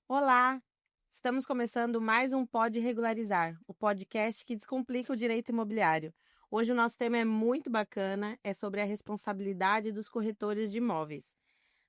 Olá! Estamos começando mais um Pode Regularizar, o podcast que descomplica o direito imobiliário. Hoje o nosso tema é muito bacana, é sobre a responsabilidade dos corretores de imóveis.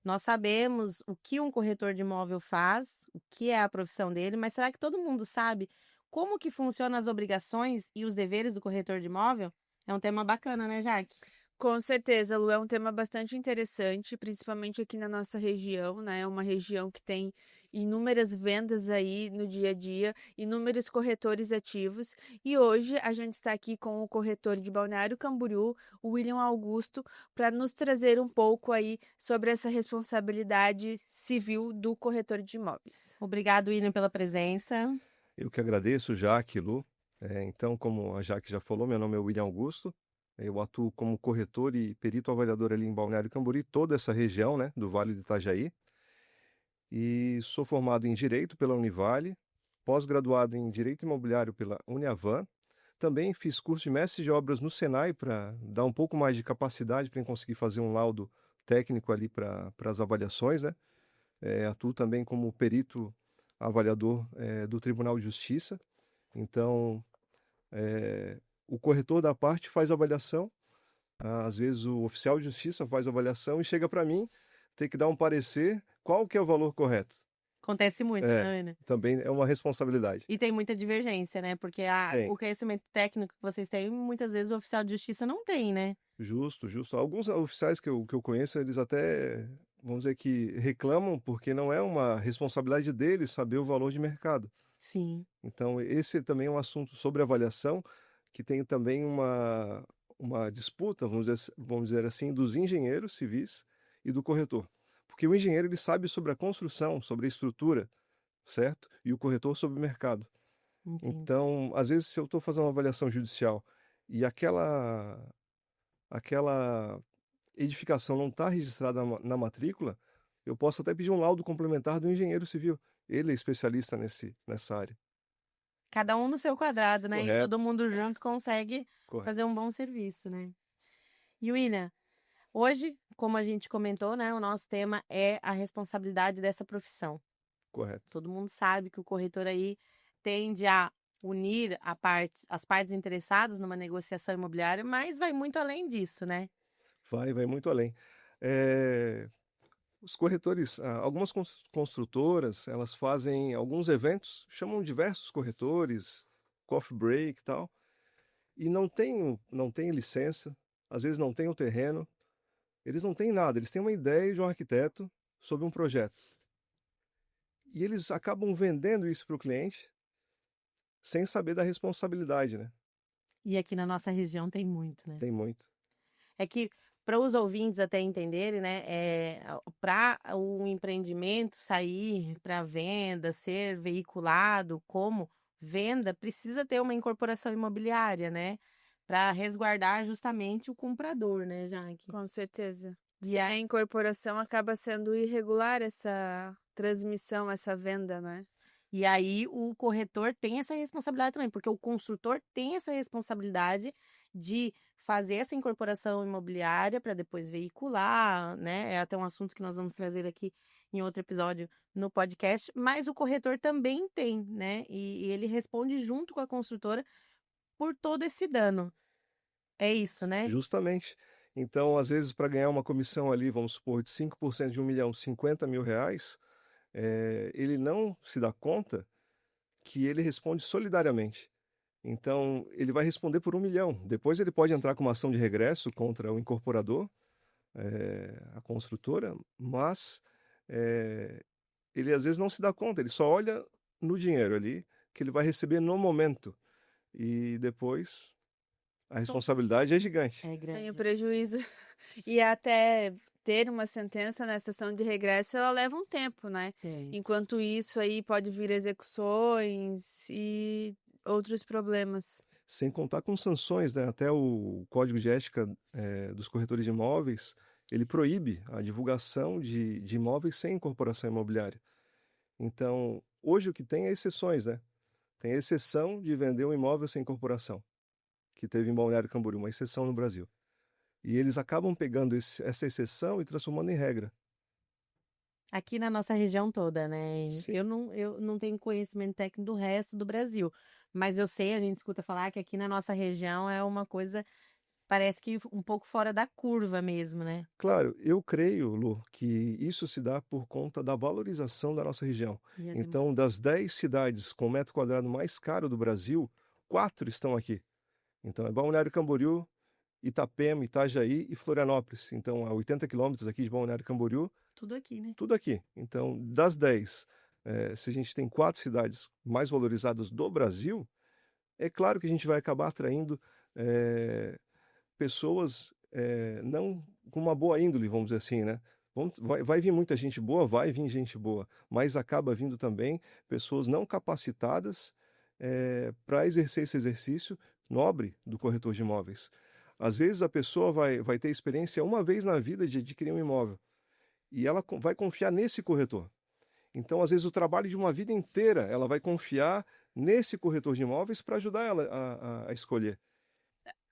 Nós sabemos o que um corretor de imóvel faz, o que é a profissão dele, mas será que todo mundo sabe como que funcionam as obrigações e os deveres do corretor de imóvel? É um tema bacana, né, Jaque? Com certeza, Lu, é um tema bastante interessante, principalmente aqui na nossa região, né? É uma região que tem inúmeras vendas aí no dia a dia, inúmeros corretores ativos. E hoje a gente está aqui com o corretor de Balneário Camboriú, o William Augusto, para nos trazer um pouco aí sobre essa responsabilidade civil do corretor de imóveis. Obrigado, William, pela presença. Eu que agradeço, Jaque, Lu. Então, como a Jaque já falou, meu nome é William Augusto. Eu atuo como corretor e perito avaliador ali em Balneário Camboriú, toda essa região, né, do Vale do Itajaí. E sou formado em Direito pela Univale, pós-graduado em Direito Imobiliário pela Uniavan. Também fiz curso de mestre de obras no Senai para dar um pouco mais de capacidade para conseguir fazer um laudo técnico ali para as avaliações, né? Atuo também como perito avaliador do Tribunal de Justiça. Então, o corretor da parte faz a avaliação, às vezes o oficial de justiça faz a avaliação e chega para mim, tem que dar um parecer qual que é o valor correto. Acontece muito, É, né, William? também é uma responsabilidade. E tem muita divergência, né? Porque Tem, o conhecimento técnico que vocês têm, muitas vezes o oficial de justiça não tem, né? justo, justo. Alguns oficiais que eu conheço, eles até, vamos dizer que reclamam porque não é uma responsabilidade deles saber o valor de mercado. Sim. Então, esse também é um assunto sobre avaliação, que tem também uma disputa, vamos dizer assim, dos engenheiros civis e do corretor. Porque o engenheiro ele sabe sobre a construção, sobre a estrutura, certo? E o corretor sobre o mercado. Entendi. Então, às vezes, se eu estou fazendo uma avaliação judicial e aquela edificação não está registrada na matrícula, eu posso até pedir um laudo complementar do engenheiro civil. Ele é especialista nessa área. Cada um no seu quadrado, né? E Correto, todo mundo junto consegue correto, fazer um bom serviço, né? E William, hoje, como a gente comentou, né? O nosso tema é a responsabilidade dessa profissão. correto. Todo mundo sabe que o corretor aí tende a unir as partes interessadas numa negociação imobiliária, mas vai muito além disso, né? Vai muito além. Eh, os corretores, algumas construtoras, elas fazem alguns eventos, chamam diversos corretores, coffee break e tal, e não tem licença, às vezes não tem o terreno, eles não têm nada, eles têm uma ideia de um arquiteto sobre um projeto. E eles acabam vendendo isso para o cliente sem saber da responsabilidade, né? E aqui na nossa região tem muito, né? Tem muito. É que para os ouvintes até entenderem, né, para o empreendimento sair para venda, ser veiculado como venda, precisa ter uma incorporação imobiliária, né, para resguardar justamente o comprador, né, Jaque? Com certeza. E Sem a a incorporação acaba sendo irregular essa transmissão, essa venda, né? E aí o corretor tem essa responsabilidade também, porque o construtor tem essa responsabilidade de fazer essa incorporação imobiliária para depois veicular, né? É até um assunto que nós vamos trazer aqui em outro episódio no podcast, mas o corretor também tem, né? E ele responde junto com a construtora por todo esse dano. É isso, né? Justamente. Então, às vezes, para ganhar uma comissão ali, vamos supor, de 5% de 1 milhão, R$ 50.000, ele não se dá conta que ele responde solidariamente. Então, ele vai responder por 1 milhão. Depois ele pode entrar com uma ação de regresso contra o incorporador, a construtora, mas eh, ele às vezes não se dá conta, ele só olha no dinheiro ali que ele vai receber no momento. E depois a To- responsabilidade é gigante. É Tem o grande. prejuízo. E até ter uma sentença na sessão de regresso, ela leva um tempo, né? Tem. Enquanto isso, aí pode vir execuções e outros problemas. Sem contar com sanções, né? Até o Código de Ética dos corretores de imóveis, ele proíbe a divulgação de imóveis sem incorporação imobiliária. Então, hoje o que tem é exceções, né? Tem a exceção de vender um imóvel sem incorporação, que teve em Balneário Camboriú, uma exceção no Brasil. E eles acabam pegando essa exceção e transformando em regra. Aqui na nossa região toda, né? Sim. Eu não tenho conhecimento técnico do resto do Brasil, mas eu sei, a gente escuta falar que aqui na nossa região é uma coisa, parece que um pouco fora da curva mesmo, né? Claro, eu creio, Lu, que isso se dá por conta da valorização da nossa região. E as Então, das 10 cidades com metro quadrado mais caro do Brasil, 4 estão aqui. Então, é Balneário Camboriú, Itapema, Itajaí e Florianópolis. Então, a 80 quilômetros aqui de Balneário Camboriú, tudo aqui, né? tudo aqui. Então, das 10, se a gente tem 4 cidades mais valorizadas do Brasil, é claro que a gente vai acabar atraindo pessoas não com uma boa índole, vamos dizer assim, né? Vai vir muita gente boa, vai vir gente boa, mas acaba vindo também pessoas não capacitadas para exercer esse exercício nobre do corretor de imóveis. Às vezes a pessoa vai ter experiência uma vez na vida de adquirir um imóvel e ela vai confiar nesse corretor. Então, às vezes, o trabalho de uma vida inteira ela vai confiar nesse corretor de imóveis para ajudar ela a escolher.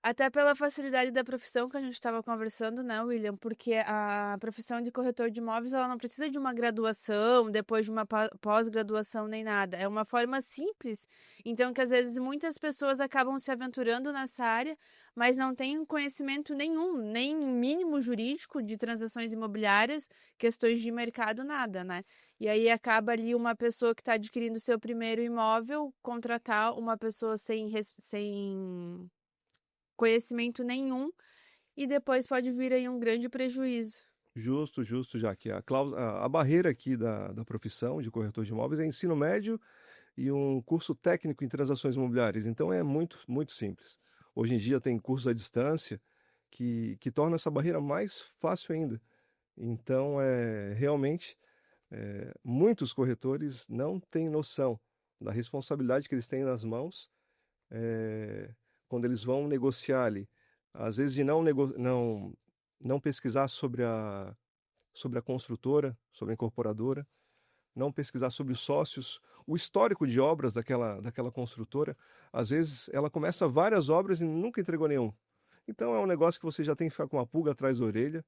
Até pela facilidade da profissão que a gente estava conversando, né, William? Porque a profissão de corretor de imóveis, ela não precisa de uma graduação, depois de uma pós-graduação nem nada. É uma forma simples. Então, que às vezes muitas pessoas acabam se aventurando nessa área, mas não têm conhecimento nenhum, nem mínimo jurídico de transações imobiliárias, questões de mercado, nada, né? E aí acaba ali uma pessoa que está adquirindo seu primeiro imóvel, contratar uma pessoa sem conhecimento nenhum e depois pode vir aí um grande prejuízo. Justo, justo, já que a barreira aqui da profissão de corretor de imóveis é ensino médio e um curso técnico em transações imobiliárias. Então é muito, muito simples. Hoje em dia tem cursos à distância que torna essa barreira mais fácil ainda. Então, realmente, muitos corretores não têm noção da responsabilidade que eles têm nas mãos quando eles vão negociar ali. Às vezes de não pesquisar sobre a construtora, sobre a incorporadora, não pesquisar sobre os sócios, o histórico de obras daquela construtora. Às vezes ela começa várias obras e nunca entregou nenhum. Então é um negócio que você já tem que ficar com uma pulga atrás da orelha,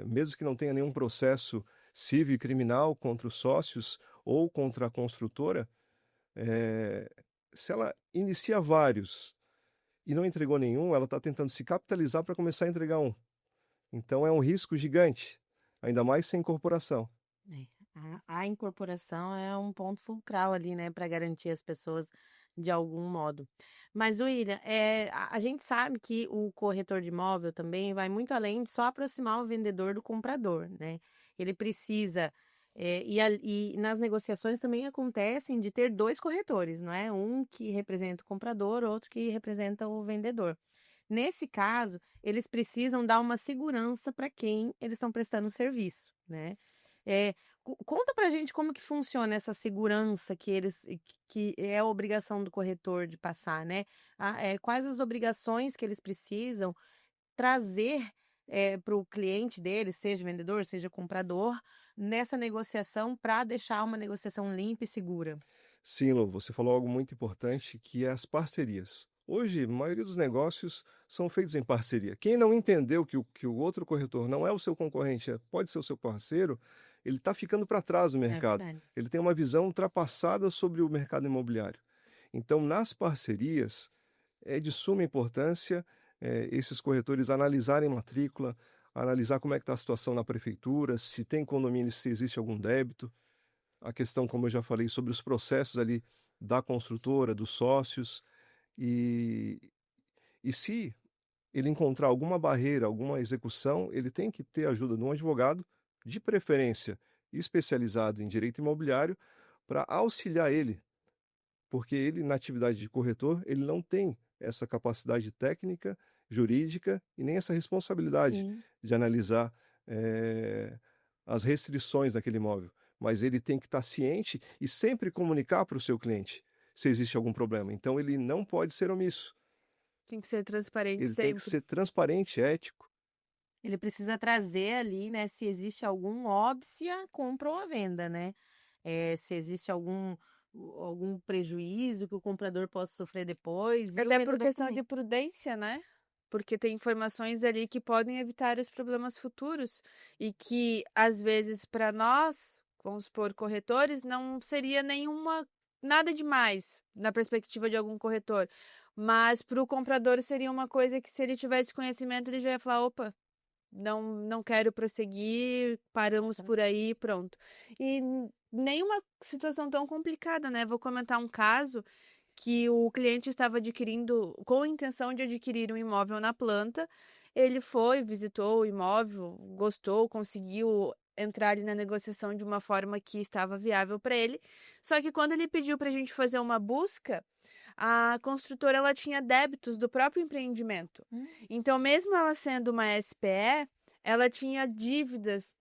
mesmo que não tenha nenhum processo civil e criminal contra os sócios ou contra a construtora, se ela inicia vários e não entregou nenhum, ela está tentando se capitalizar para começar a entregar um. Então é um risco gigante, ainda mais sem incorporação. É, a incorporação é um ponto fulcral ali, né, para garantir as pessoas de algum modo. Mas, William, a gente sabe que o corretor de imóvel também vai muito além de só aproximar o vendedor do comprador, né? Ele precisa, e nas negociações também acontecem de ter dois corretores, não é? Um que representa o comprador, outro que representa o vendedor. Nesse caso, eles precisam dar uma segurança para quem eles estão prestando o serviço, né? É, conta pra gente como que funciona essa segurança que é a obrigação do corretor de passar, né? Quais as obrigações que eles precisam trazer para o cliente deles, seja vendedor, seja comprador, nessa negociação para deixar uma negociação limpa e segura. Sim, Lu, você falou algo muito importante, que é as parcerias. Hoje, a maioria dos negócios são feitos em parceria. Quem não entendeu que o outro corretor não é o seu concorrente, pode ser o seu parceiro, ele está ficando para trás no É mercado. verdade. Ele tem uma visão ultrapassada sobre o mercado imobiliário. Então, nas parcerias, é de suma importância esses corretores analisarem matrícula, analisar como é que está a situação na prefeitura, se tem condomínio, se existe algum débito, a questão, como eu já falei, sobre os processos ali da construtora, dos sócios, e, e se ele encontrar alguma barreira, alguma execução, ele tem que ter a ajuda de um advogado, de preferência especializado em direito imobiliário, para auxiliar ele, porque ele, na atividade de corretor, ele não tem essa capacidade técnica, jurídica e nem essa responsabilidade Sim. de analisar as restrições daquele imóvel. Mas ele tem que estar ciente e sempre comunicar para o seu cliente se existe algum problema. Então ele não pode ser omisso. Tem que ser transparente Ele tem que sempre. ser transparente, ético. Ele precisa trazer ali, né, se existe algum óbice à compra ou à venda, né? Se existe algum prejuízo que o comprador possa sofrer depois e o Até por vendedor questão de também. prudência, né? porque tem informações ali que podem evitar os problemas futuros e que, às vezes, para nós, vamos supor, corretores, não seria nada demais na perspectiva de algum corretor, mas para o comprador seria uma coisa que, se ele tivesse conhecimento, ele já ia falar: opa, não quero prosseguir, paramos por aí, pronto. E nenhuma situação tão complicada, né? Vou comentar um caso que o cliente estava adquirindo, com a intenção de adquirir um imóvel na planta. Ele foi, visitou o imóvel, gostou, conseguiu entrar ali na negociação de uma forma que estava viável para ele. Só que quando ele pediu para a gente fazer uma busca, a construtora, ela tinha débitos do próprio empreendimento. Então, mesmo ela sendo uma SPE, ela tinha dívidas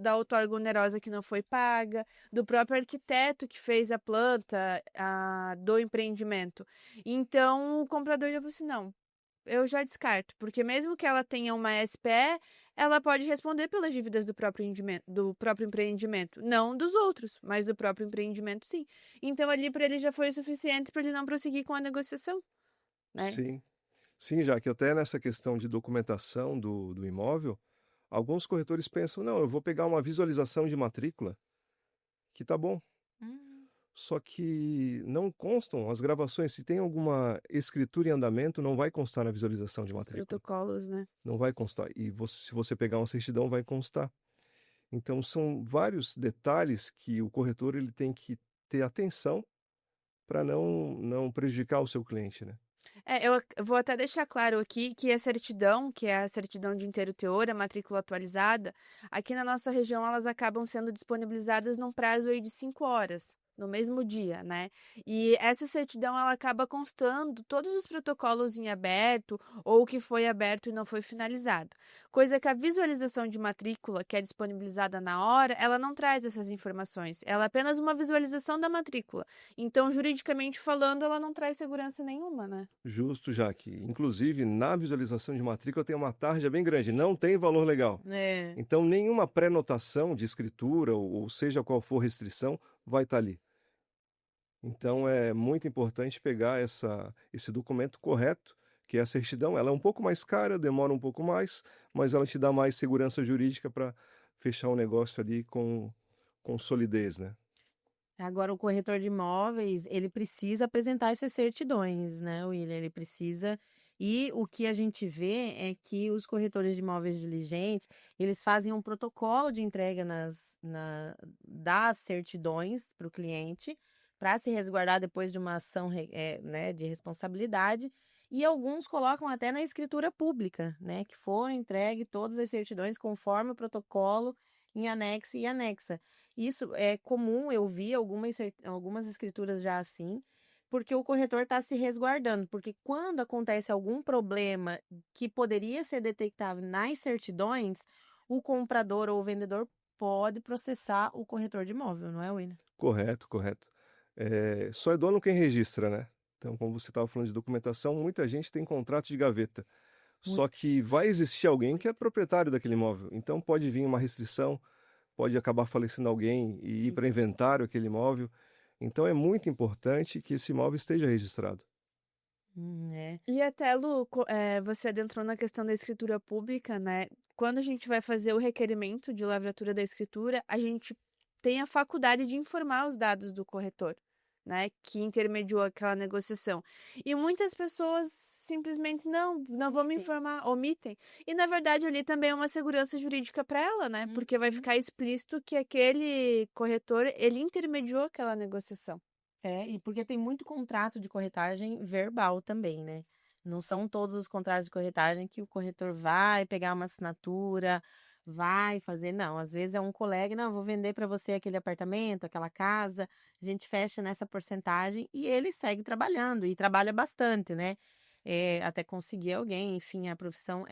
da outorga onerosa que não foi paga, do próprio arquiteto que fez a planta do empreendimento. Então, o comprador já falou assim: não, eu já descarto, porque mesmo que ela tenha uma SPE, ela pode responder pelas dívidas do próprio empreendimento, não dos outros, mas do próprio empreendimento, sim. Então, ali para ele já foi o suficiente para ele não prosseguir com a negociação, né? Sim, sim, já que até nessa questão de documentação do imóvel, alguns corretores pensam, não, eu vou pegar uma visualização de matrícula, que tá bom. Só que não constam as gravações. Se tem alguma escritura em andamento, não vai constar na visualização de Os matrícula. protocolos, né? Não vai constar. E se você pegar uma certidão, vai constar. Então, são vários detalhes que o corretor ele tem que ter atenção para não prejudicar o seu cliente, né? Eu vou até deixar claro aqui que a certidão, que é a certidão de inteiro teor, a matrícula atualizada, aqui na nossa região elas acabam sendo disponibilizadas num prazo aí de 5 horas, no mesmo dia, né? E essa certidão, ela acaba constando todos os protocolos em aberto ou o que foi aberto e não foi finalizado. Coisa que a visualização de matrícula, que é disponibilizada na hora, ela não traz essas informações. Ela é apenas uma visualização da matrícula. Então, juridicamente falando, ela não traz segurança nenhuma, né? Justo, Jaque. Inclusive, na visualização de matrícula tem uma tarja bem grande, não tem valor legal. É. Então, nenhuma pré-notação de escritura, ou seja qual for restrição, vai estar ali. Então, é muito importante pegar esse documento correto, que é a certidão. Ela é um pouco mais cara, demora um pouco mais, mas ela te dá mais segurança jurídica para fechar o negócio ali com solidez, né? Agora, o corretor de imóveis, ele precisa apresentar essas certidões, né, William? Ele precisa. E o que a gente vê é que os corretores de imóveis diligentes, eles fazem um protocolo de entrega das certidões para o cliente, para se resguardar depois de uma ação, né, de responsabilidade. E alguns colocam até na escritura pública, né, que foram entregue todas as certidões conforme o protocolo em anexo e anexa. Isso é comum, eu vi algumas escrituras já assim, porque o corretor está se resguardando. Porque quando acontece algum problema que poderia ser detectável nas certidões, o comprador ou o vendedor pode processar o corretor de imóvel, não é, William? Correto, correto. Só é dono quem registra, né? Então, como você estava falando de documentação, muita gente tem contrato de gaveta. Só que vai existir alguém que é proprietário daquele imóvel. Então, pode vir uma restrição, pode acabar falecendo alguém e ir para Isso. inventário aquele imóvel. Então, é muito importante que esse imóvel esteja registrado. É. E até, Lu, você adentrou na questão da escritura pública, né? Quando a gente vai fazer o requerimento de lavratura da escritura, a gente tem a faculdade de informar os dados do corretor, né? Que intermediou aquela negociação. E muitas pessoas simplesmente não vão me Omitem. informar, omitem. E, na verdade, ali também é uma segurança jurídica para ela, né? Porque vai ficar explícito que aquele corretor, ele intermediou aquela negociação. E porque tem muito contrato de corretagem verbal também, né? Não são todos os contratos de corretagem que o corretor vai pegar uma assinatura, vai fazer. Não, às vezes é um colega, não, vou vender para você aquele apartamento, aquela casa, a gente fecha nessa porcentagem e ele segue trabalhando e trabalha bastante, né? Até conseguir alguém, enfim, a profissão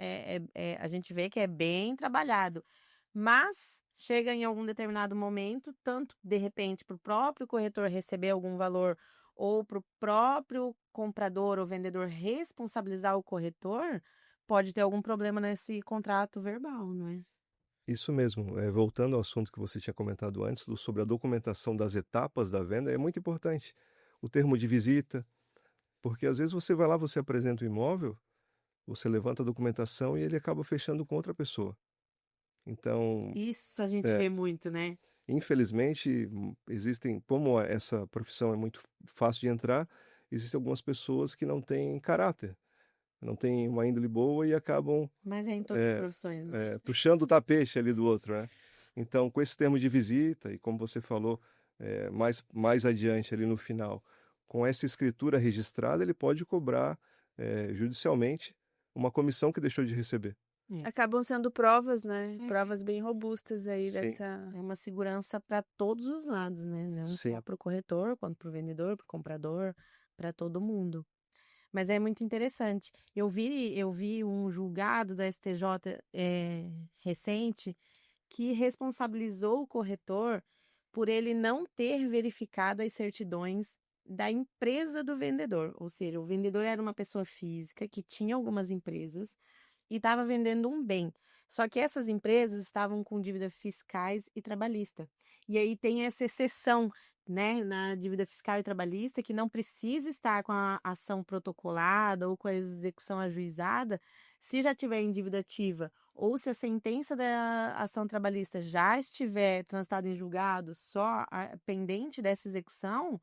a gente vê que é bem trabalhado. Mas chega em algum determinado momento, tanto de repente para o próprio corretor receber algum valor ou para o próprio comprador ou vendedor responsabilizar o corretor, pode ter algum problema nesse contrato verbal, não é? Isso mesmo. Voltando ao assunto que você tinha comentado antes, sobre a documentação das etapas da venda, é muito importante. O termo de visita, porque às vezes você vai lá, você apresenta o imóvel, você levanta a documentação e ele acaba fechando com outra pessoa. Então, Isso a gente é, vê muito, né? infelizmente, existem, como essa profissão é muito fácil de entrar, existem algumas pessoas que não têm caráter, não têm uma índole boa e acabam Mas é em todas as profissões, né? tuchando o tapete ali do outro, né? Então, com esse termo de visita, e como você falou, mais adiante ali no final, com essa escritura registrada, ele pode cobrar judicialmente uma comissão que deixou de receber. Isso. Acabam sendo provas, né? É. Provas bem robustas aí Sim. dessa. É uma segurança para todos os lados, né? Não Sim. só para o corretor, quanto para o vendedor, para o comprador, para todo mundo. Mas é muito interessante. Eu vi um julgado da STJ recente que responsabilizou o corretor por ele não ter verificado as certidões da empresa do vendedor. Ou seja, o vendedor era uma pessoa física que tinha algumas empresas e estava vendendo um bem. Só que essas empresas estavam com dívida fiscais e trabalhista. E aí tem essa exceção, né, na dívida fiscal e trabalhista, que não precisa estar com a ação protocolada ou com a execução ajuizada, se já tiver em dívida ativa ou se a sentença da ação trabalhista já estiver transitada em julgado, só pendente dessa execução,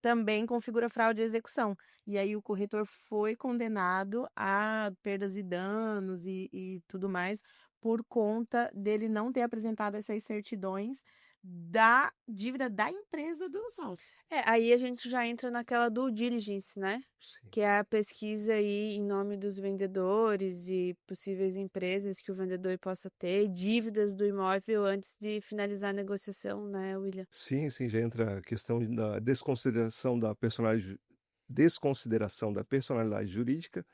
também configura fraude de execução. E aí o corretor foi condenado a perdas e danos e tudo mais por conta dele não ter apresentado essas certidões da dívida da empresa do sócio. Aí a gente já entra naquela due diligence, né? Sim. Que é a pesquisa aí em nome dos vendedores e possíveis empresas que o vendedor possa ter, dívidas do imóvel antes de finalizar a negociação, né, William? Sim, já entra a questão da desconsideração da personalidade jurídica,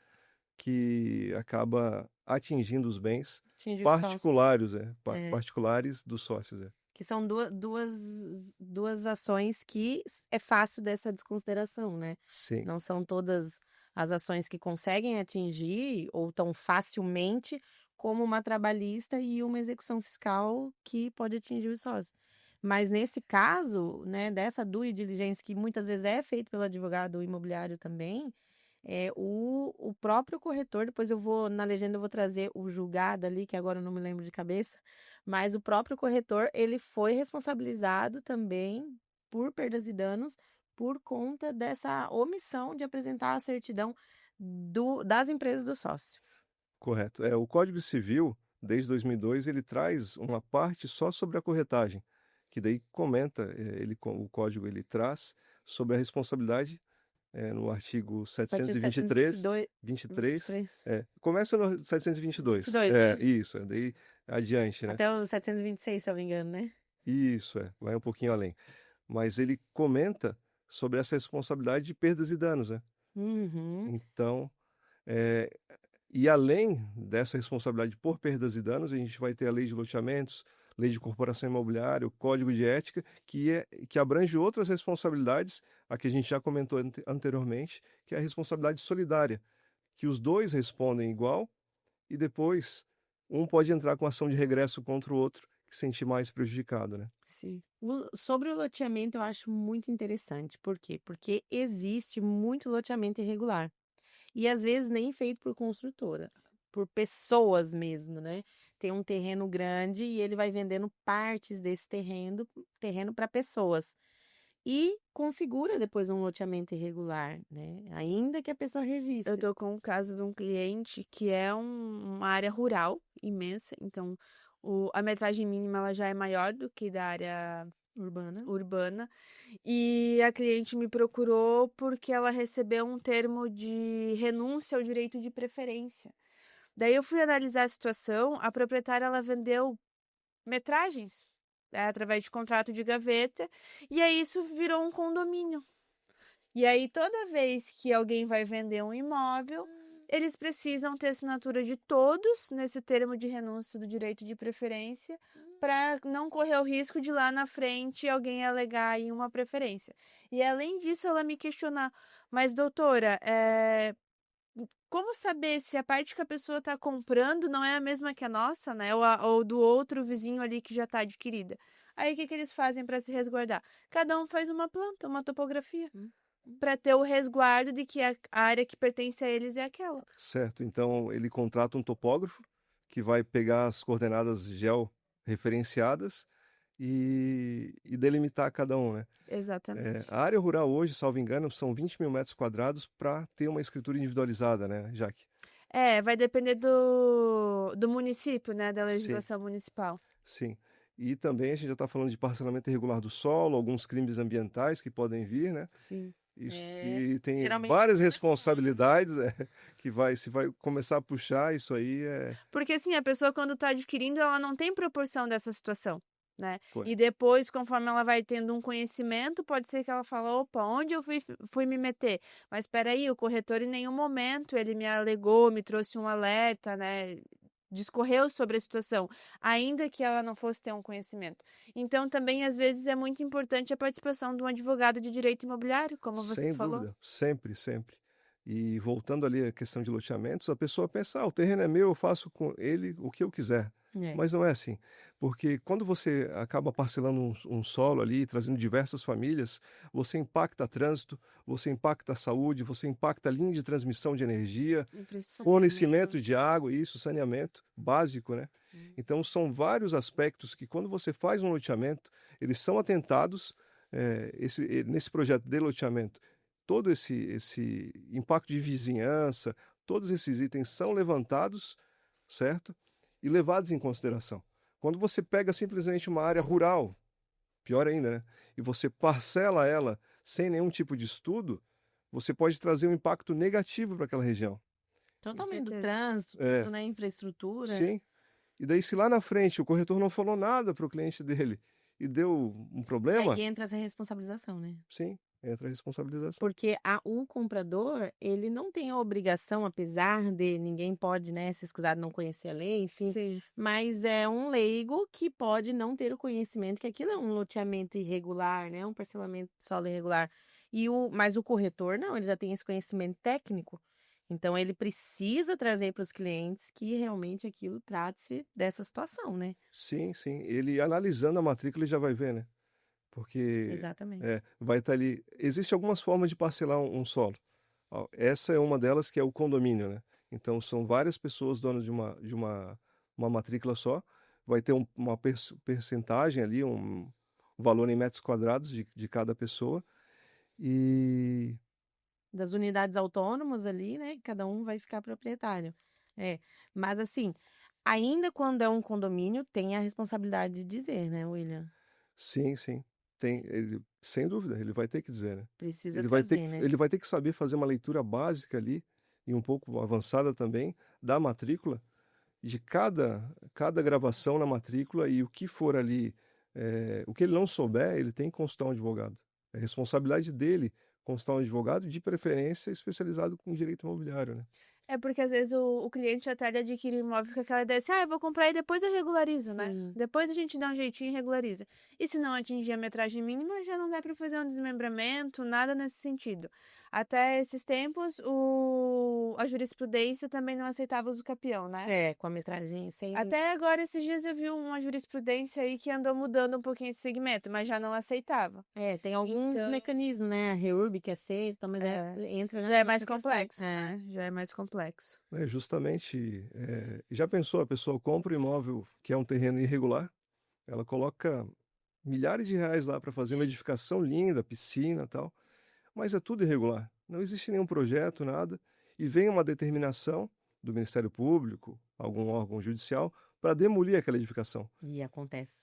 que acaba atingindo os bens Atingiu o sócio. particulares dos sócios. Que são duas ações que é fácil dessa desconsideração, né? Sim, Não são todas as ações que conseguem atingir ou tão facilmente como uma trabalhista e uma execução fiscal que pode atingir os sócios. Mas nesse caso, né, dessa due diligence que muitas vezes é feito pelo advogado imobiliário também, o próprio corretor, depois na legenda eu vou trazer o julgado ali, que agora eu não me lembro de cabeça, mas o próprio corretor, ele foi responsabilizado também por perdas e danos por conta dessa omissão de apresentar a certidão das empresas do sócio. correto. O Código Civil, desde 2002, ele traz uma parte só sobre a corretagem, que daí comenta, o código ele traz sobre a responsabilidade no artigo 723, 23, começa no 722, 22. isso, daí adiante, né? Até o 726, se eu não me engano, né? Isso, vai um pouquinho além. Mas ele comenta sobre essa responsabilidade de perdas e danos, né? Uhum. Então, e além dessa responsabilidade por perdas e danos, a gente vai ter a lei de loteamentos, lei de corporação imobiliária, o código de ética, que abrange outras responsabilidades, a que a gente já comentou anteriormente, que é a responsabilidade solidária, que os dois respondem igual e depois um pode entrar com ação de regresso contra o outro que se sentir mais prejudicado, né? Sim. Sobre o loteamento, eu acho muito interessante. Por quê? Porque existe muito loteamento irregular. E às vezes nem feito por construtora, por pessoas mesmo, né? Tem um terreno grande e ele vai vendendo partes desse terreno para pessoas. E configura depois um loteamento irregular, né? Ainda que a pessoa revista. Eu tô com o caso de um cliente que é uma área rural imensa, então a metragem mínima ela já é maior do que da área urbana. E a cliente me procurou porque ela recebeu um termo de renúncia ao direito de preferência. Daí eu fui analisar a situação, a proprietária ela vendeu metragens através de contrato de gaveta, e aí isso virou um condomínio. E aí toda vez que alguém vai vender um imóvel, eles precisam ter assinatura de todos nesse termo de renúncia do direito de preferência para não correr o risco de lá na frente alguém alegar aí uma preferência. E além disso, ela me questionar, mas doutora, como saber se a parte que a pessoa está comprando não é a mesma que a nossa, né? Ou do outro vizinho ali que já está adquirida? Aí o que eles fazem para se resguardar? Cada um faz uma planta, uma topografia. para ter o resguardo de que a área que pertence a eles é aquela. Certo. Então, ele contrata um topógrafo que vai pegar as coordenadas georreferenciadas e delimitar cada um, né? Exatamente. A área rural hoje, salvo engano, são 20 mil metros quadrados para ter uma escritura individualizada, né, Jaque? Vai depender do município, né, da Sim, legislação municipal. sim. E também a gente já está falando de parcelamento irregular do solo, alguns crimes ambientais que podem vir, né? Sim. E tem Geralmente várias tudo é responsabilidades se vai começar a puxar isso aí. Porque assim, a pessoa quando está adquirindo, ela não tem proporção dessa situação, né? Pô, E depois, conforme ela vai tendo um conhecimento, pode ser que ela fale, opa, onde eu fui me meter? Mas espera aí, o corretor em nenhum momento ele me alegou, me trouxe um alerta, né? Discorreu sobre a situação, ainda que ela não fosse ter um conhecimento. Então, também, às vezes, é muito importante a participação de um advogado de direito imobiliário, como você sem falou. dúvida, sempre, sempre. E voltando ali à questão de loteamentos, a pessoa pensa, o terreno é meu, eu faço com ele o que eu quiser. É. Mas não é assim, porque quando você acaba parcelando um solo ali, trazendo diversas famílias, você impacta trânsito, você impacta a saúde, você impacta a linha de transmissão de energia, fornecimento de água, isso, saneamento básico, né? Então, são vários aspectos que, quando você faz um loteamento, eles são atentados, nesse projeto de loteamento, todo esse impacto de vizinhança, todos esses itens são levantados, certo? E levados em consideração. Quando você pega simplesmente uma área rural, pior ainda, né? E você parcela ela sem nenhum tipo de estudo, você pode trazer um impacto negativo para aquela região. totalmente do certeza. trânsito, É. tudo, né? Infraestrutura. Sim. E daí, se lá na frente o corretor não falou nada para o cliente dele e deu um problema, Aí entra essa responsabilização, né? sim, entra a responsabilização. Porque o comprador, ele não tem a obrigação, apesar de ninguém pode, né, se escusar de não conhecer a lei, enfim, Sim. mas é um leigo que pode não ter o conhecimento que aquilo é um loteamento irregular, né, um parcelamento de solo irregular. Mas o corretor não, ele já tem esse conhecimento técnico. Então ele precisa trazer para os clientes que realmente aquilo trate-se dessa situação, né? Sim, sim. Ele analisando a matrícula, ele já vai ver, né? Porque Exatamente. vai estar ali. Existem algumas formas de parcelar um solo. Essa é uma delas, que é o condomínio, né? Então, são várias pessoas donas de uma matrícula só. Vai ter uma percentagem ali, um valor em metros quadrados de cada pessoa. E Das unidades autônomas ali, né? Cada um vai ficar proprietário. Mas assim, ainda quando é um condomínio, tem a responsabilidade de dizer, né, William? sim, sim. Sem dúvida, ele vai ter que dizer, né? Precisa Ele vai ter trazer, que, né? ele vai ter que saber fazer uma leitura básica ali, e um pouco avançada também, da matrícula, de cada gravação na matrícula, e o que for ali, o que ele não souber, ele tem que consultar um advogado. É responsabilidade dele consultar um advogado, de preferência especializado com direito imobiliário, né? É porque às vezes o cliente até ele adquire um imóvel com aquela ideia assim, eu vou comprar e depois eu regularizo, né? Sim. Depois a gente dá um jeitinho e regulariza. E se não atingir a metragem mínima, já não dá para fazer um desmembramento, nada nesse sentido. Até esses tempos, a jurisprudência também não aceitava uso capião, né? Com a metragem sem. Até agora, esses dias eu vi uma jurisprudência aí que andou mudando um pouquinho esse segmento, mas já não aceitava. Tem alguns Então, mecanismos, né? A REURB que aceita, mas entra já é mais nessa questão. complexo, né? Já é mais complexo. Justamente, já pensou, a pessoa compra um imóvel que é um terreno irregular, ela coloca milhares de reais lá para fazer uma edificação linda, piscina e tal, mas é tudo irregular. Não existe nenhum projeto, nada, e vem uma determinação do Ministério Público, algum órgão judicial, para demolir aquela edificação. E acontece.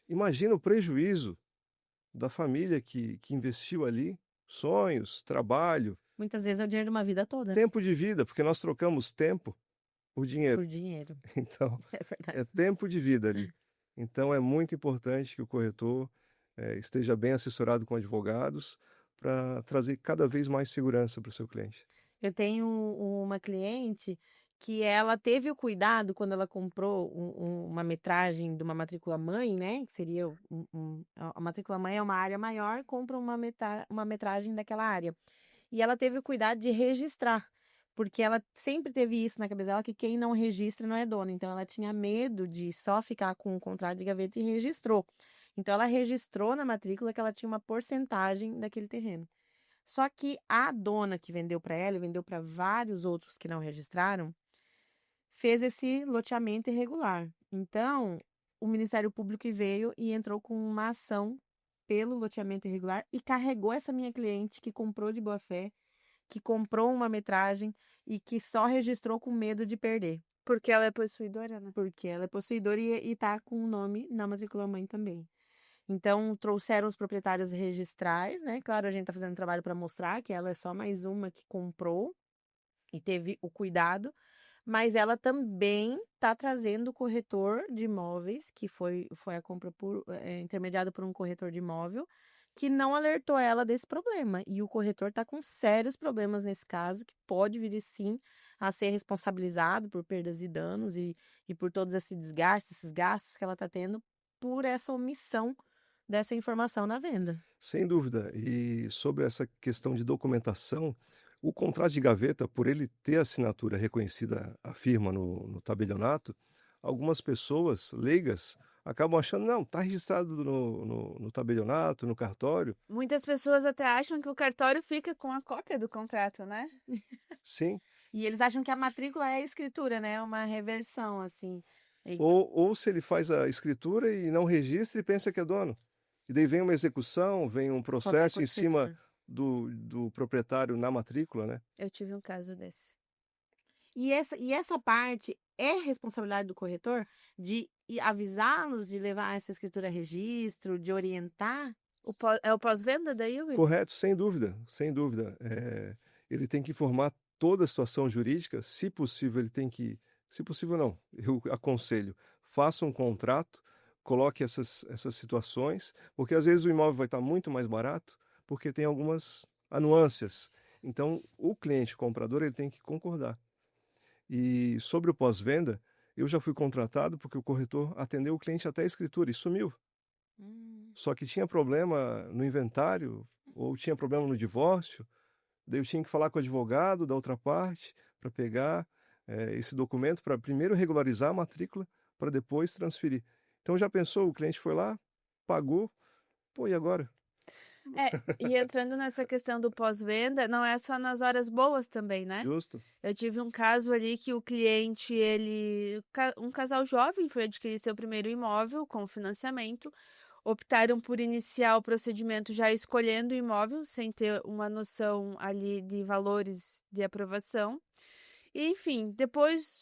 Imagina o prejuízo da família que investiu ali, sonhos, trabalho, Muitas vezes é o dinheiro de uma vida toda, né? tempo de vida, porque nós trocamos tempo por dinheiro. Por dinheiro. Então, É verdade. é tempo de vida ali. Então, é muito importante que o corretor esteja bem assessorado com advogados para trazer cada vez mais segurança para o seu cliente. Eu tenho uma cliente que ela teve o cuidado quando ela comprou uma metragem de uma matrícula mãe, né? Que seria a matrícula mãe é uma área maior, compra uma metragem daquela área. E ela teve o cuidado de registrar, porque ela sempre teve isso na cabeça dela, que quem não registra não é dono. Então ela tinha medo de só ficar com o contrato de gaveta e registrou. Então ela registrou na matrícula que ela tinha uma porcentagem daquele terreno. Só que a dona que vendeu para ela e vendeu para vários outros que não registraram, fez esse loteamento irregular. Então, o Ministério Público veio e entrou com uma ação pelo loteamento irregular e carregou essa minha cliente que comprou de boa fé, que comprou uma metragem e que só registrou com medo de perder. Porque ela é possuidora, né? Porque ela é possuidora e tá com o nome na matrícula mãe também. Então, trouxeram os proprietários registrais, né? Claro, a gente tá fazendo trabalho para mostrar que ela é só mais uma que comprou e teve o cuidado, mas ela também está trazendo o corretor de imóveis, que foi a compra intermediada por um corretor de imóvel, que não alertou ela desse problema. E o corretor está com sérios problemas nesse caso, que pode vir sim a ser responsabilizado por perdas e danos e por todos esses desgastes, esses gastos que ela está tendo por essa omissão dessa informação na venda. Sem dúvida. E sobre essa questão de documentação, o contrato de gaveta, por ele ter assinatura reconhecida, a firma no tabelionato, algumas pessoas leigas acabam achando, não, está registrado no tabelionato, no cartório. Muitas pessoas até acham que o cartório fica com a cópia do contrato, né? Sim. E eles acham que a matrícula é a escritura, né? Uma reversão, assim. Ou se ele faz a escritura e não registra e pensa que é dono. E daí vem uma execução, vem um processo em cima do proprietário na matrícula, né? Eu tive um caso desse. E essa parte é responsabilidade do corretor de avisá-los, de levar essa escritura a registro, de orientar? É o pós-venda daí, Will? Correto, sem dúvida, sem dúvida. Ele tem que informar toda a situação jurídica, se possível, ele tem que. Se possível, não, eu aconselho, faça um contrato, coloque essas situações, porque às vezes o imóvel vai estar muito mais barato, porque tem algumas anuâncias. Então, o cliente, o comprador, ele tem que concordar. E sobre o pós-venda, eu já fui contratado porque o corretor atendeu o cliente até a escritura e sumiu. Só que tinha problema no inventário ou tinha problema no divórcio, daí eu tinha que falar com o advogado da outra parte para pegar esse documento para primeiro regularizar a matrícula para depois transferir. Então já pensou, o cliente foi lá, pagou, pô, e agora? E entrando nessa questão do pós-venda, não é só nas horas boas também, né? Justo. Eu tive um caso ali que o cliente, um casal jovem foi adquirir seu primeiro imóvel com financiamento, optaram por iniciar o procedimento já escolhendo o imóvel, sem ter uma noção ali de valores de aprovação. E, enfim, depois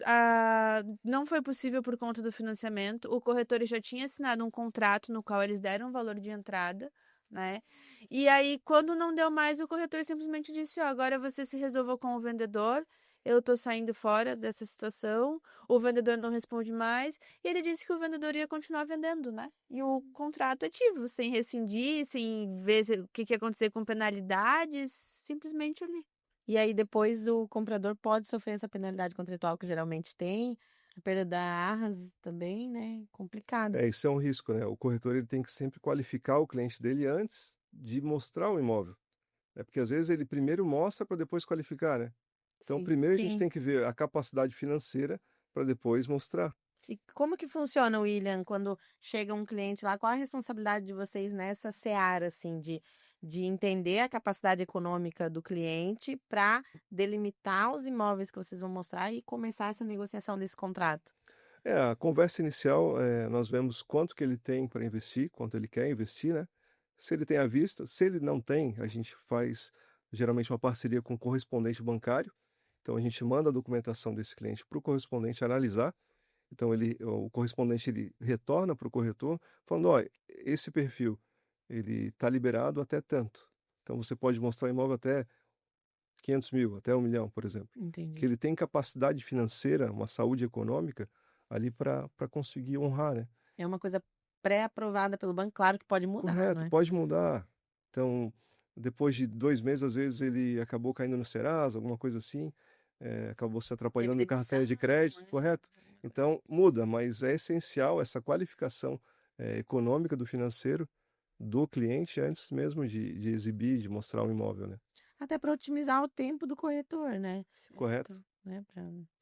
não foi possível por conta do financiamento. O corretor já tinha assinado um contrato no qual eles deram um valor de entrada, né? E aí, quando não deu mais, o corretor simplesmente disse: ó, agora você se resolva com o vendedor. Eu tô saindo fora dessa situação. O vendedor não responde mais. E ele disse que o vendedor ia continuar vendendo, né? E o contrato ativo, sem rescindir, sem ver o que ia acontecer com penalidades, simplesmente ali. E aí depois o comprador pode sofrer essa penalidade contratual que geralmente tem, a perda da arras também, né? Complicado. Isso é um risco, né? O corretor ele tem que sempre qualificar o cliente dele antes de mostrar o imóvel. Porque às vezes ele primeiro mostra para depois qualificar, né? Então, Sim, primeiro a gente sim. tem que ver a capacidade financeira para depois mostrar. E como que funciona, William, quando chega um cliente lá? Qual a responsabilidade de vocês nessa seara, assim, de entender a capacidade econômica do cliente para delimitar os imóveis que vocês vão mostrar e começar essa negociação desse contrato? A conversa inicial, nós vemos quanto que ele tem para investir, quanto ele quer investir, né? Se ele tem à vista, se ele não tem, a gente faz geralmente uma parceria com o correspondente bancário. Então a gente manda a documentação desse cliente para o correspondente analisar. Então o correspondente ele retorna para o corretor falando, ó, esse perfil ele está liberado até tanto. Então você pode mostrar o imóvel até 500 mil, até 1 milhão, por exemplo. Que Entendi. ele tem capacidade financeira, uma saúde econômica ali para conseguir honrar, né? É uma coisa pré-aprovada pelo banco, claro que pode mudar, não Correto, é? pode mudar. Então, depois de 2 meses, às vezes ele acabou caindo no Serasa, alguma coisa assim, acabou se Teve atrapalhando em carteira de demissão, crédito, né? correto? Então, muda, mas é essencial essa qualificação econômica do financeiro do cliente antes mesmo de exibir, de mostrar um imóvel, né? Até para otimizar o tempo do corretor, né? Correto. Né?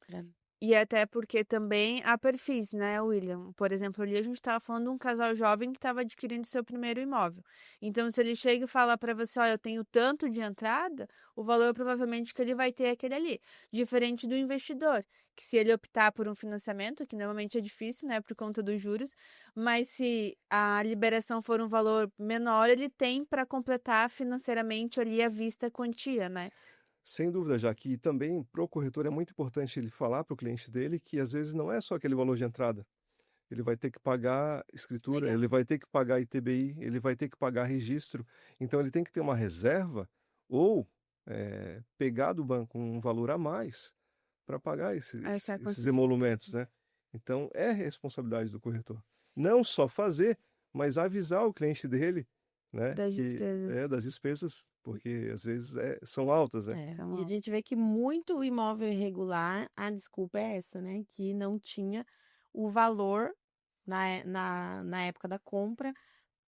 Pra E até porque também há perfis, né, William? Por exemplo, ali a gente estava falando de um casal jovem que estava adquirindo seu primeiro imóvel. Então, se ele chega e fala para você, olha, eu tenho tanto de entrada, o valor provavelmente que ele vai ter é aquele ali. Diferente do investidor, que se ele optar por um financiamento, que normalmente é difícil, né, por conta dos juros, mas se a liberação for um valor menor, ele tem para completar financeiramente ali a vista quantia, né? Sem dúvida, já que também para o corretor é muito importante ele falar para o cliente dele que às vezes não é só aquele valor de entrada. Ele vai ter que pagar escritura, Legal. ele vai ter que pagar ITBI, ele vai ter que pagar registro. Então ele tem que ter uma reserva ou pegar do banco um valor a mais para pagar Essa esses emolumentos, né? Então é responsabilidade do corretor. Não só fazer, mas avisar o cliente dele, né? das despesas. Das despesas, porque às vezes são altas, né? São E a gente vê que muito imóvel irregular, a desculpa é essa, né? Que não tinha o valor na época da compra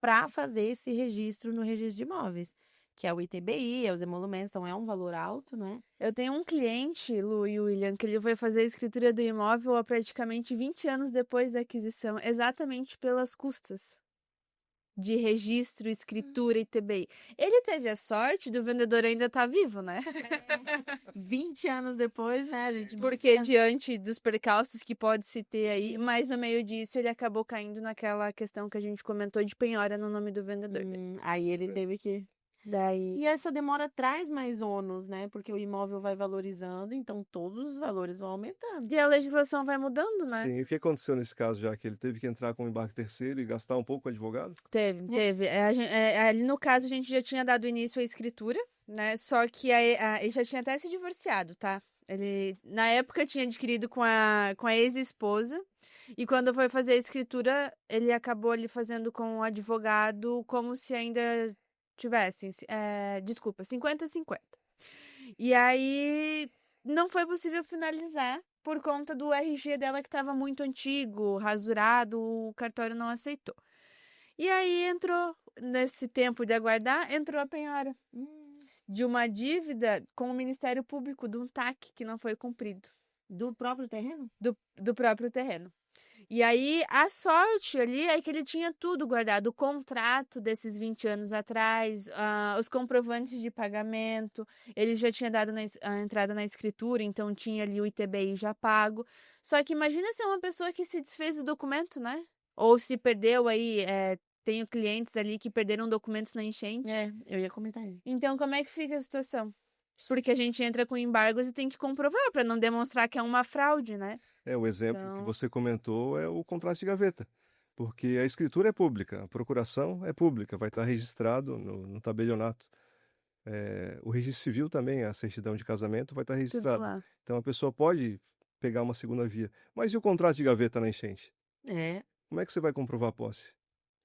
para fazer esse registro no registro de imóveis, que é o ITBI, é os emolumentos, então é um valor alto, né? Eu tenho um cliente, Lu e William, que ele foi fazer a escritura do imóvel há praticamente 20 anos depois da aquisição, exatamente pelas custas de registro, escritura e ITBI. Ele teve a sorte do vendedor ainda estar vivo, né? 20 anos depois, né? A gente Porque diante dos percalços que pode se ter aí, mas no meio disso ele acabou caindo naquela questão que a gente comentou de penhora no nome do vendedor. aí ele teve que. Daí. E essa demora traz mais ônus, né? Porque o imóvel vai valorizando, então todos os valores vão aumentando. E a legislação vai mudando, né? Sim, e o que aconteceu nesse caso, já que ele teve que entrar com um embarque terceiro e gastar um pouco com o advogado? Teve. Ali no caso a gente já tinha dado início à escritura, né? Só que ele já tinha até se divorciado, tá? Ele, na época, tinha adquirido com a ex-esposa. E quando foi fazer a escritura, ele acabou ali fazendo com o advogado como se ainda tivessem, desculpa, 50-50. E aí não foi possível finalizar por conta do RG dela que estava muito antigo, rasurado, o cartório não aceitou. E aí entrou, nesse tempo de aguardar, entrou a penhora de uma dívida com o Ministério Público, de um TAC que não foi cumprido. Do próprio terreno? Do próprio terreno. E aí, a sorte ali é que ele tinha tudo guardado. O contrato desses 20 anos atrás, os comprovantes de pagamento, ele já tinha dado a entrada na escritura, então tinha ali o ITBI já pago. Só que imagina se é uma pessoa que se desfez do documento, né? Ou se perdeu aí, tenho clientes ali que perderam documentos na enchente. Eu ia comentar isso. Então, como é que fica a situação? Porque a gente entra com embargos e tem que comprovar para não demonstrar que é uma fraude, né? O exemplo que você comentou é o contrato de gaveta, porque a escritura é pública, a procuração é pública, vai estar registrado no tabelionato. O registro civil também, a certidão de casamento vai estar registrado. Então a pessoa pode pegar uma segunda via. Mas e o contrato de gaveta na enchente? Como é que você vai comprovar a posse?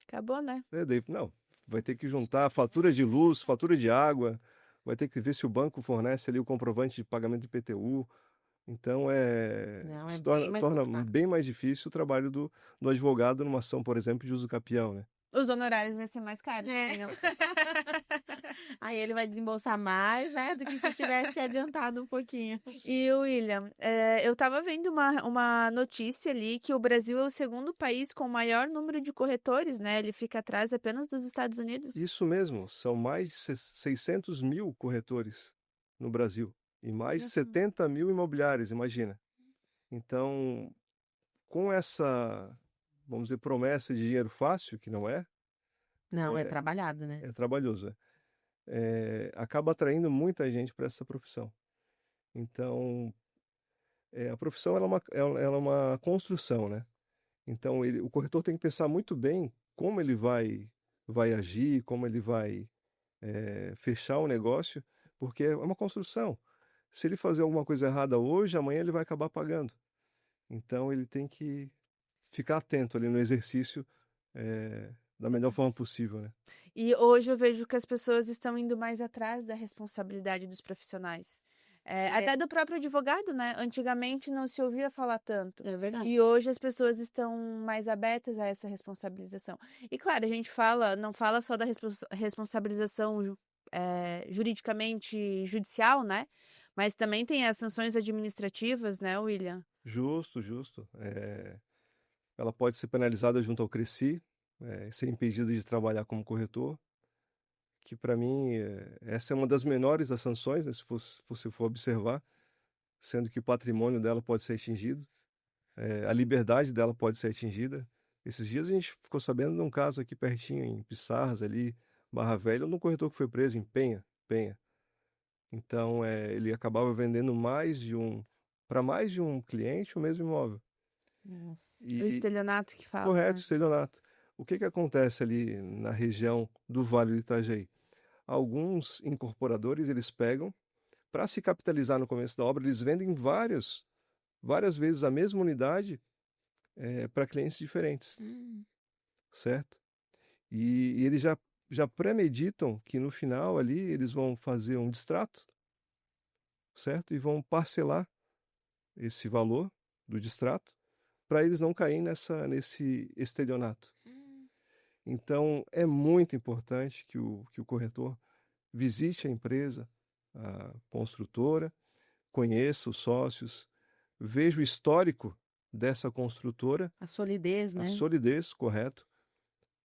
Acabou, né? Não, vai ter que juntar fatura de luz, fatura de água, vai ter que ver se o banco fornece ali o comprovante de pagamento de IPTU. Então, se torna bem mais difícil o trabalho do advogado numa ação, por exemplo, de uso capião, né? Os honorários vai ser mais caros. Aí ele vai desembolsar mais, né, do que se tivesse adiantado um pouquinho. E, William, eu estava vendo uma notícia ali que o Brasil é o segundo país com o maior número de corretores, né? Ele fica atrás apenas dos Estados Unidos. Isso mesmo, são mais de 600 mil corretores no Brasil e mais de 70 mil imobiliários, imagina. Então, com essa, vamos dizer, promessa de dinheiro fácil, que não é. Não, é trabalhado, né? É trabalhoso, acaba atraindo muita gente para essa profissão. Então, a profissão ela é uma construção, né? Então, o corretor tem que pensar muito bem como ele vai agir, como ele vai fechar o negócio, porque é uma construção. Se ele fazer alguma coisa errada hoje, amanhã ele vai acabar pagando. Então, ele tem que ficar atento ali no exercício da melhor forma possível, né? E hoje eu vejo que as pessoas estão indo mais atrás da responsabilidade dos profissionais. Até do próprio advogado, né? Antigamente não se ouvia falar tanto. É verdade. E hoje as pessoas estão mais abertas a essa responsabilização. E claro, a gente não fala só da responsabilização juridicamente judicial, né? Mas também tem as sanções administrativas, né, William? Justo, justo. Ela pode ser penalizada junto ao Cresci, ser impedida de trabalhar como corretor, que para mim essa é uma das menores das sanções, né, se você for observar, sendo que o patrimônio dela pode ser atingido, a liberdade dela pode ser atingida. Esses dias a gente ficou sabendo de um caso aqui pertinho, em Pissarras, ali, Barra Velha, de um corretor que foi preso em Penha. Então, ele acabava vendendo para mais de um cliente o mesmo imóvel. Nossa. O E, estelionato que fala, correto, né? estelionato. O que acontece ali na região do Vale do Itajaí? Alguns incorporadores, eles pegam, para se capitalizar no começo da obra, eles vendem várias vezes a mesma unidade para clientes diferentes, certo? E eles já premeditam que no final ali eles vão fazer um distrato, certo? E vão parcelar esse valor do distrato para eles não caírem nesse estelionato. Então, é muito importante que o corretor visite a empresa, a construtora, conheça os sócios, veja o histórico dessa construtora, A solidez, a né? solidez, correto,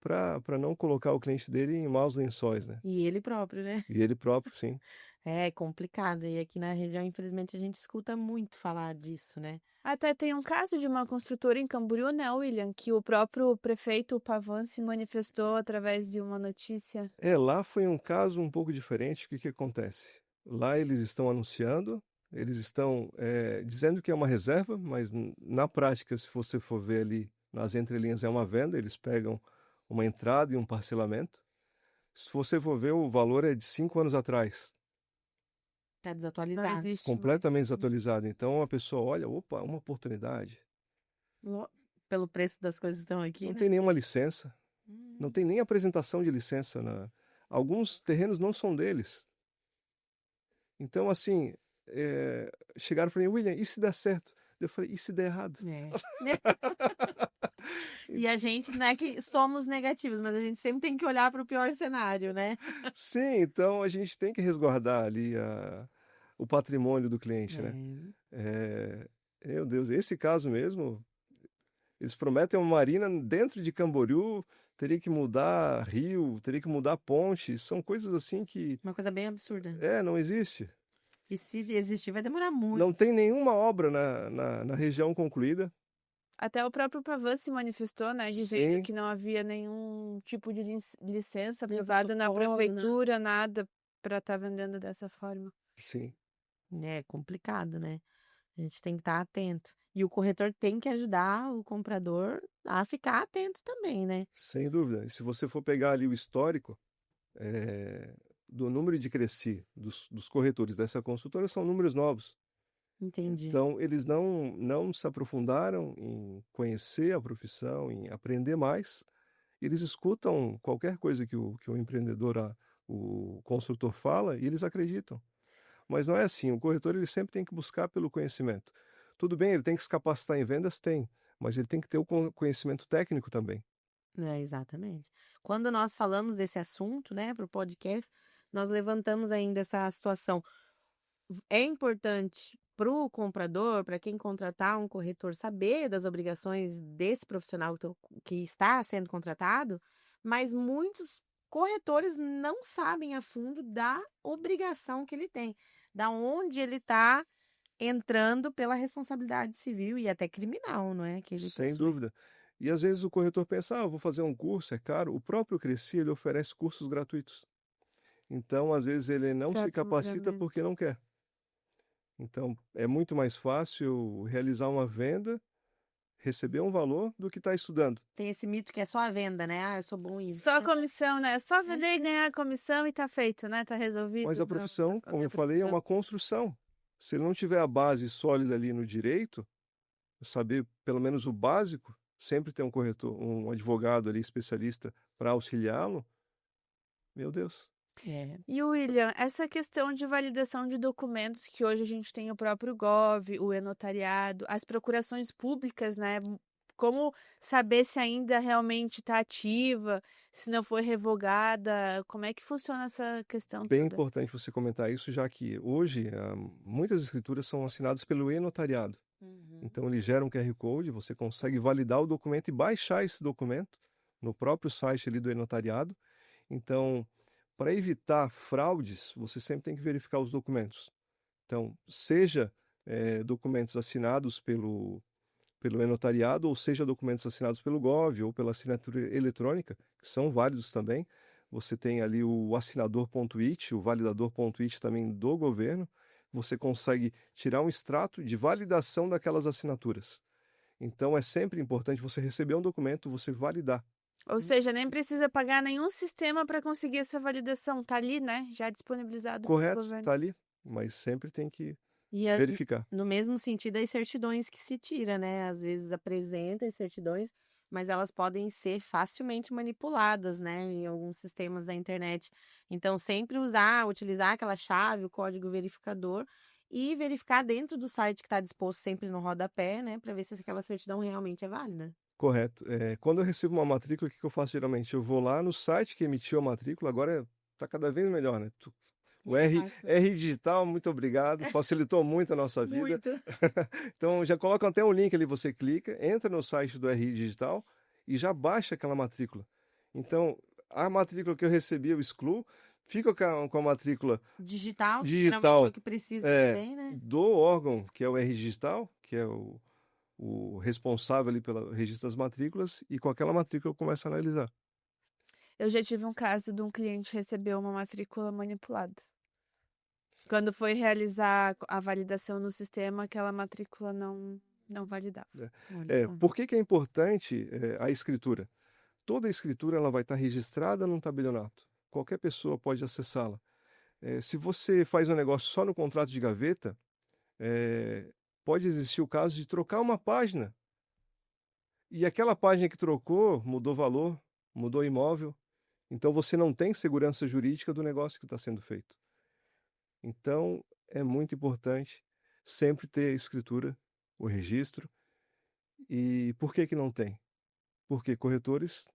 para não colocar o cliente dele em maus lençóis, né? E ele próprio, né? E ele próprio, sim. É complicado. E aqui na região, infelizmente, a gente escuta muito falar disso, né? Até tem um caso de uma construtora em Camboriú, né, William? Que o próprio prefeito Pavan se manifestou através de uma notícia. Lá foi um caso um pouco diferente. O que acontece? Lá eles estão anunciando, eles estão dizendo que é uma reserva, mas na prática, se você for ver ali nas entrelinhas, é uma venda. Eles pegam uma entrada e um parcelamento. Se você for ver, o valor é de 5 anos atrás, Tá Não desatualizado. existe completamente mais. desatualizado. Então a pessoa olha, opa, uma oportunidade. Pelo preço das coisas que estão aqui, Não né? tem nenhuma licença, não Hum. tem nem apresentação de licença. Alguns terrenos não são deles. Então, assim, chegaram para mim, William, e se der certo? Eu falei, e se der errado? É. E a gente, não é que somos negativos, mas a gente sempre tem que olhar para o pior cenário, né? Sim, então a gente tem que resguardar ali o patrimônio do cliente, né? Meu Deus, esse caso mesmo, eles prometem uma marina dentro de Camboriú, teria que mudar rio, teria que mudar ponte, são coisas assim que, Uma coisa bem absurda. não existe. E se existir, vai demorar muito. Não tem nenhuma obra na região concluída. Até o próprio Pavan se manifestou, né, dizendo Sim, que não havia nenhum tipo de licença Nem aprovada na protocolo, né? prefeitura, nada para estar vendendo dessa forma. sim, É complicado, né? A gente tem que estar atento. E o corretor tem que ajudar o comprador a ficar atento também, né? sem dúvida. E se você for pegar ali o histórico do número de Cresci dos corretores dessa construtora, são números novos. Entendi. Então, eles não se aprofundaram em conhecer a profissão, em aprender mais. Eles escutam qualquer coisa que o empreendedor, o construtor fala e eles acreditam. Mas não é assim. O corretor ele sempre tem que buscar pelo conhecimento. Tudo bem, ele tem que se capacitar em vendas? Tem. Mas ele tem que ter o conhecimento técnico também. Exatamente. Quando nós falamos desse assunto, né, para o podcast, nós levantamos ainda essa situação. É importante para o comprador, para quem contratar um corretor, saber das obrigações desse profissional que está sendo contratado, mas muitos corretores não sabem a fundo da obrigação que ele tem, da onde ele está entrando pela responsabilidade civil e até criminal, não é? Que ele Sem possui. dúvida. E às vezes o corretor pensa, eu vou fazer um curso, é caro. O próprio Cresci, ele oferece cursos gratuitos. Então, às vezes, ele não Para se capacita aprimoramento. porque não quer. Então, é muito mais fácil realizar uma venda, receber um valor, do que estar estudando. Tem esse mito que é só a venda, né? Ah, eu sou bom em Só a comissão, né? Só vender e ganhar a comissão e tá feito, né? Tá resolvido. Mas a Não, profissão, a como minha eu falei, é profissão. uma construção. Se ele não tiver a base sólida ali no direito, saber pelo menos o básico, sempre ter um corretor, um advogado ali especialista para auxiliá-lo, meu Deus. É. E William, essa questão de validação de documentos, que hoje a gente tem o próprio Gov, o e-notariado, as procurações públicas, né? Como saber se ainda realmente está ativa, se não foi revogada? Como é que funciona essa questão Bem toda? importante você comentar isso, já que hoje muitas escrituras são assinadas pelo e-notariado. Então ele gera um QR Code, você consegue validar o documento e baixar esse documento no próprio site ali do e-notariado. Então, para evitar fraudes, você sempre tem que verificar os documentos. Então, seja documentos assinados pelo e-notariado, ou seja, documentos assinados pelo Gov ou pela assinatura eletrônica, que são válidos também. Você tem ali o assinador.it, o validador.it também do governo. Você consegue tirar um extrato de validação daquelas assinaturas. Então, é sempre importante você receber um documento, você validar. Ou seja, nem precisa pagar nenhum sistema para conseguir essa validação. Tá ali, né? Já disponibilizado pelo Correto, governo. está ali, mas sempre tem que E verificar. no mesmo sentido, as certidões que se tira, né? Às vezes apresenta as certidões, mas elas podem ser facilmente manipuladas, né? Em alguns sistemas da internet. Então, sempre utilizar aquela chave, o código verificador, e verificar dentro do site que está disposto sempre no rodapé, né? Para ver se aquela certidão realmente é válida. Correto. Quando eu recebo uma matrícula, o que eu faço geralmente? Eu vou lá no site que emitiu a matrícula, agora está cada vez melhor, né? O R Digital, muito obrigado, facilitou muito a nossa vida. Muito. Então, já colocam até um link ali, você clica, entra no site do RI Digital e já baixa aquela matrícula. Então, a matrícula que eu recebi, eu excluo, fico com a matrícula Digital, que geralmente é o que precisa também, né? do órgão, que é o RI Digital, que é o responsável ali pelo registro das matrículas, e com aquela matrícula eu começo a analisar. Eu já tive um caso de um cliente receber uma matrícula manipulada. Quando foi realizar a validação no sistema, aquela matrícula não validava. Olha só. Por que é importante a escritura? Toda a escritura ela vai estar registrada num tabelionato. Qualquer pessoa pode acessá-la. Se você faz um negócio só no contrato de gaveta, pode existir o caso de trocar uma página. E aquela página que trocou mudou valor, mudou imóvel. Então você não tem segurança jurídica do negócio que está sendo feito. Então é muito importante sempre ter a escritura, o registro. E por que não tem? Porque corretores,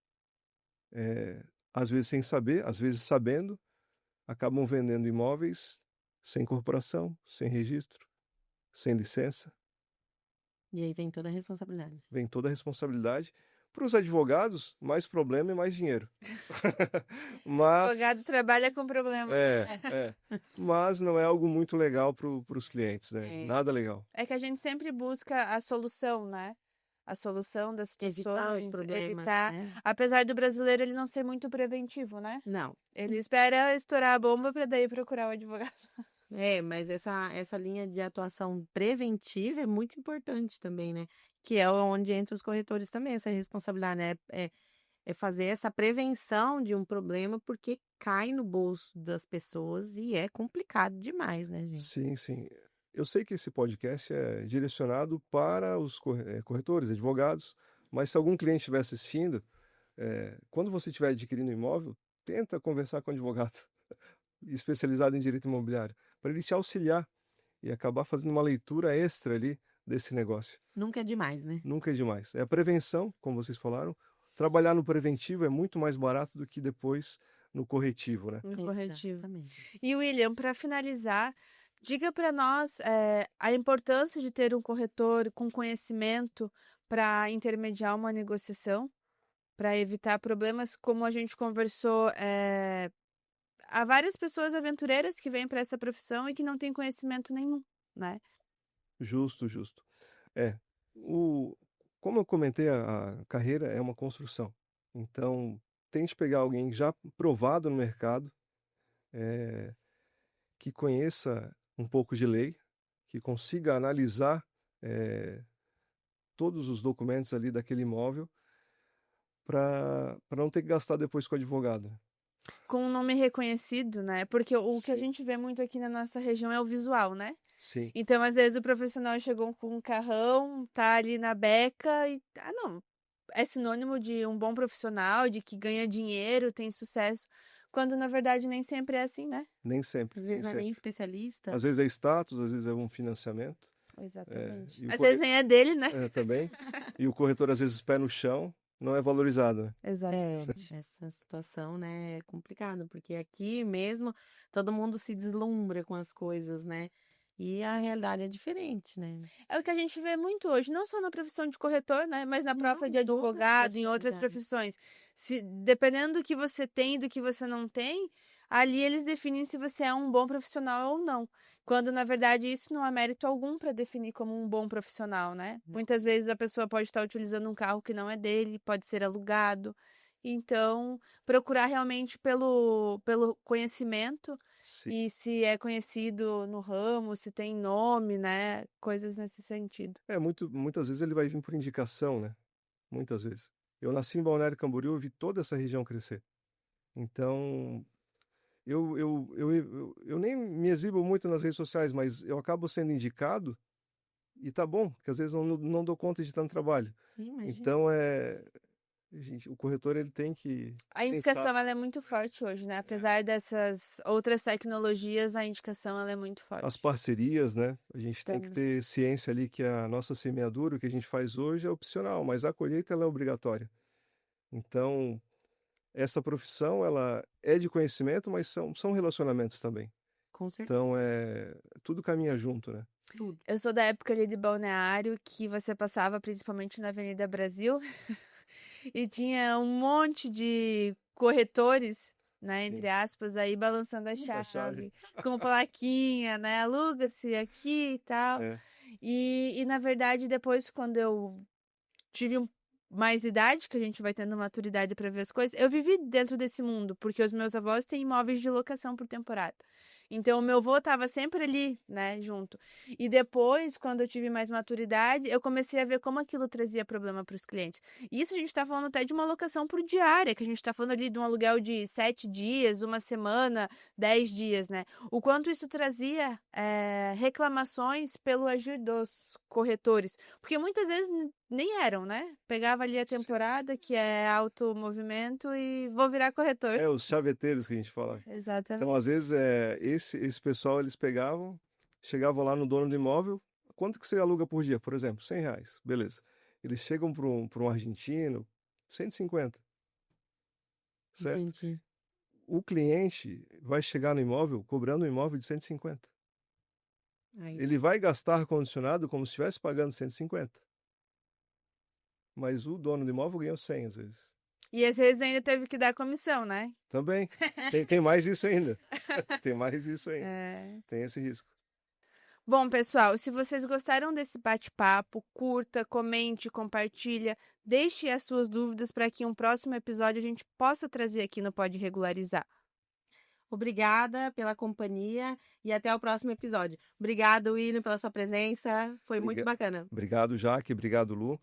às vezes sem saber, às vezes sabendo, acabam vendendo imóveis sem corporação, sem registro, sem licença. E aí vem toda a responsabilidade. Vem toda a responsabilidade. Para os advogados, mais problema e mais dinheiro. Mas, Advogado trabalha com problema. Mas não é algo muito legal para os clientes, né? Nada legal. É que a gente sempre busca a solução, né? A solução das Evitar os situações, problemas, evitar. né? Apesar do brasileiro ele não ser muito preventivo, né? Não. Ele espera estourar a bomba para daí procurar o advogado. Mas essa linha de atuação preventiva é muito importante também, né? Que é onde entra os corretores também, essa responsabilidade, né? É fazer essa prevenção de um problema, porque cai no bolso das pessoas e é complicado demais, né, gente? Sim, sim. Eu sei que esse podcast é direcionado para os corretores, advogados, mas se algum cliente estiver assistindo, quando você estiver adquirindo um imóvel, tenta conversar com um advogado especializado em direito imobiliário, para ele te auxiliar e acabar fazendo uma leitura extra ali desse negócio. Nunca é demais, né? Nunca é demais. É a prevenção, como vocês falaram. Trabalhar no preventivo é muito mais barato do que depois no corretivo, né? No corretivo. Exatamente. E William, para finalizar, diga para nós a importância de ter um corretor com conhecimento para intermediar uma negociação, para evitar problemas, como a gente conversou. Há várias pessoas aventureiras que vêm para essa profissão e que não têm conhecimento nenhum, né? Justo, justo. Como eu comentei, a carreira é uma construção. Então, tente pegar alguém já provado no mercado, que conheça um pouco de lei, que consiga analisar todos os documentos ali daquele imóvel, para não ter que gastar depois com o advogado. Com um nome reconhecido, né? Porque o que a Sim. gente vê muito aqui na nossa região é o visual, né? Sim. Então, às vezes, o profissional chegou com um carrão, tá ali na beca e... Ah, não. É sinônimo de um bom profissional, de que ganha dinheiro, tem sucesso. Quando, na verdade, nem sempre é assim, né? Nem sempre. Às vezes nem não é sempre. nem especialista. Às vezes é status, às vezes é um financiamento. Exatamente. E o Às vezes nem é dele, né? também. E o corretor, às vezes, pé no chão, não é valorizado, né? Exatamente. Essa situação, né, é complicada, porque aqui mesmo todo mundo se deslumbra com as coisas, né? E a realidade é diferente, né? É o que a gente vê muito hoje, não só na profissão de corretor, né? Mas na própria de Não, todas advogado, as em outras atividades. profissões. Dependendo do que você tem e do que você não tem, ali eles definem se você é um bom profissional ou não. Quando, na verdade, isso não há mérito algum para definir como um bom profissional, né? Muitas vezes a pessoa pode estar utilizando um carro que não é dele, pode ser alugado. Então, procurar realmente pelo conhecimento Sim. e se é conhecido no ramo, se tem nome, né? Coisas nesse sentido. Muitas vezes ele vai vir por indicação, né? Muitas vezes. Eu nasci em Balneário Camboriú, eu vi toda essa região crescer. Então, eu nem me exibo muito nas redes sociais, mas eu acabo sendo indicado e tá bom, porque às vezes não dou conta de tanto trabalho. Sim, imagina. Então, gente, o corretor ele tem que A pensar. indicação ela é muito forte hoje, né? Apesar dessas outras tecnologias, a indicação ela é muito forte. As parcerias, né? A gente tem que Também. ter ciência ali que a nossa semeadura, o que a gente faz hoje é opcional, mas a colheita ela é obrigatória. Então, essa profissão ela é de conhecimento, mas são relacionamentos também. Com certeza. Então, tudo caminha junto, né? Tudo. Eu sou da época ali de Balneário, que você passava principalmente na Avenida Brasil e tinha um monte de corretores, né, Sim. entre aspas, aí balançando a A chave, chave. com plaquinha, né, aluga-se aqui e tal. É. E na verdade, depois, quando eu tive mais idade, que a gente vai tendo maturidade para ver as coisas, eu vivi dentro desse mundo, porque os meus avós têm imóveis de locação por temporada. Então, o meu avô estava sempre ali, né, junto. E depois, quando eu tive mais maturidade, eu comecei a ver como aquilo trazia problema para os clientes. E isso a gente está falando até de uma locação por diária, que a gente está falando ali de um aluguel de 7 dias, uma semana, 10 dias, né? O quanto isso trazia reclamações pelo agir dos corretores. Porque muitas vezes nem eram, né? Pegava ali a temporada, que é alto movimento, e vou virar corretor. Os chaveteiros que a gente fala. Exatamente. Então, às vezes, esse pessoal, eles chegavam lá no dono do imóvel, quanto que você aluga por dia? Por exemplo, R$100, beleza. Eles chegam para um argentino, 150, certo? Entendi. O cliente vai chegar no imóvel cobrando um imóvel de 150. Aí, Ele vai gastar ar-condicionado como se estivesse pagando 150. Mas o dono do imóvel ganhou 100 às vezes. E às vezes ainda teve que dar comissão, né? Também. Tem mais isso ainda. Tem mais isso ainda. É. Tem esse risco. Bom, pessoal, se vocês gostaram desse bate-papo, curta, comente, compartilha, deixe as suas dúvidas para que em um próximo episódio a gente possa trazer aqui no Pode Regularizar. obrigada pela companhia e até o próximo episódio. Obrigado, William, pela sua presença. Foi muito bacana. Obrigado, Jaque. Obrigado, Lu.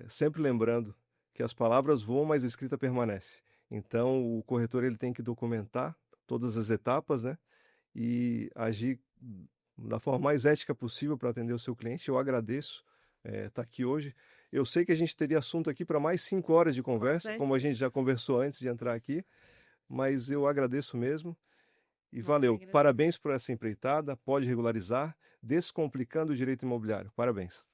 Sempre lembrando que as palavras voam, mas a escrita permanece. Então, o corretor ele tem que documentar todas as etapas, né? E agir da forma mais ética possível para atender o seu cliente. Eu agradeço estar aqui hoje. Eu sei que a gente teria assunto aqui para mais 5 horas de conversa, como a gente já conversou antes de entrar aqui, mas eu agradeço mesmo. E valeu. Parabéns por essa empreitada. Pode regularizar, descomplicando o direito imobiliário. Parabéns.